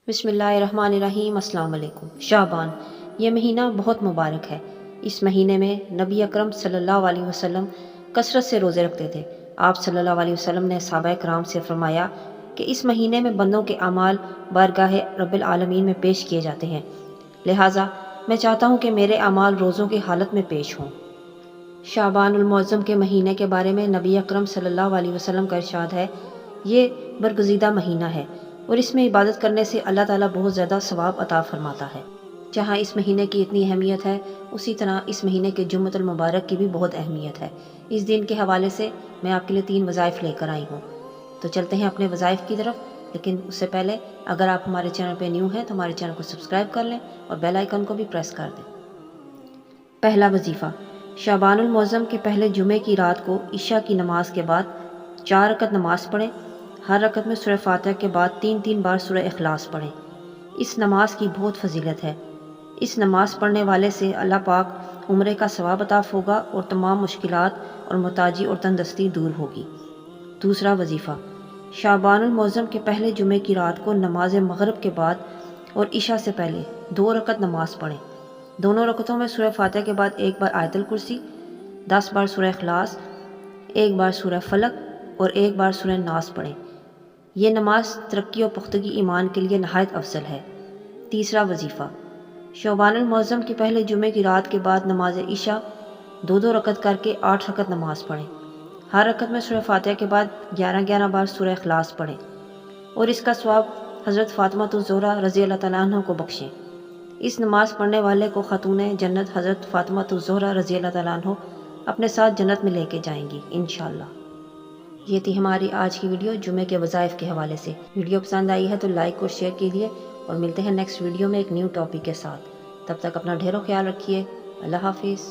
بسم اللہ الرحمن الرحیم۔ السلام علیکم۔ شعبان یہ مہینہ بہت مبارک ہے۔ اس مہینے میں نبی اکرم صلی اللہ علیہ وسلم کثرت سے روزے رکھتے تھے۔ آپ صلی اللہ علیہ وسلم نے صحابہ کرام سے فرمایا کہ اس مہینے میں بندوں کے اعمال بارگاہ رب العالمین میں پیش کیے جاتے ہیں، لہٰذا میں چاہتا ہوں کہ میرے اعمال روزوں کی حالت میں پیش ہوں۔ شعبان المعظم کے مہینے کے بارے میں نبی اکرم صلی اللہ علیہ وسلم کا ارشاد ہے، یہ برگزیدہ مہینہ ہے اور اس میں عبادت کرنے سے اللہ تعالیٰ بہت زیادہ ثواب عطا فرماتا ہے۔ جہاں اس مہینے کی اتنی اہمیت ہے، اسی طرح اس مہینے کے جمعۃ المبارک کی بھی بہت اہمیت ہے۔ اس دن کے حوالے سے میں آپ کے لیے 3 وظائف لے کر آئی ہوں، تو چلتے ہیں اپنے وظائف کی طرف۔ لیکن اس سے پہلے اگر آپ ہمارے چینل پہ نیو ہیں تو ہمارے چینل کو سبسکرائب کر لیں اور بیل آئیکن کو بھی پریس کر دیں۔ پہلا وظیفہ، شعبان المعظم کے پہلے جمعے کی رات کو عشاء کی نماز کے بعد 4 رکعت نماز پڑھیں۔ ہر رکعت میں سورہ فاتحہ کے بعد 3 بار سورہ اخلاص پڑھیں۔ اس نماز کی بہت فضیلت ہے۔ اس نماز پڑھنے والے سے اللہ پاک عمرے کا ثواب عطا ہوگا اور تمام مشکلات اور محتاجی اور تندرستی دور ہوگی۔ دوسرا وظیفہ، شعبان المعظم کے پہلے جمعے کی رات کو نماز مغرب کے بعد اور عشاء سے پہلے 2 رکعت نماز پڑھیں۔ دونوں رکعتوں میں سورہ فاتحہ کے بعد 1 بار آیت الکرسی، 10 بار سورہ اخلاص، 1 بار سورہ فلق اور 1 بار سورہ ناس پڑھیں۔ یہ نماز ترقی و پختگی ایمان کے لیے نہایت افضل ہے۔ تیسرا وظیفہ، شعبان المعظم کے پہلے جمعے کی رات کے بعد نماز عشاء 2 رکعت کر کے 8 رکعت نماز پڑھیں۔ ہر رکعت میں سورہ فاتحہ کے بعد 11 بار سورہ اخلاص پڑھیں اور اس کا ثواب حضرت فاطمہ الزہرا رضی اللہ تعالیٰ عنہ کو بخشیں۔ اس نماز پڑھنے والے کو خاتون جنت حضرت فاطمہ الزہرا رضی اللہ تعالیٰ عنہ اپنے ساتھ جنت میں لے کے جائیں گی انشاءاللہ۔ یہ تھی ہماری آج کی ویڈیو جمعے کے وظائف کے حوالے سے۔ ویڈیو پسند آئی ہے تو لائک اور شیئر کیجیے اور ملتے ہیں نیکسٹ ویڈیو میں ایک نیو ٹاپک کے ساتھ۔ تب تک اپنا ڈھیروں خیال رکھیے۔ اللہ حافظ۔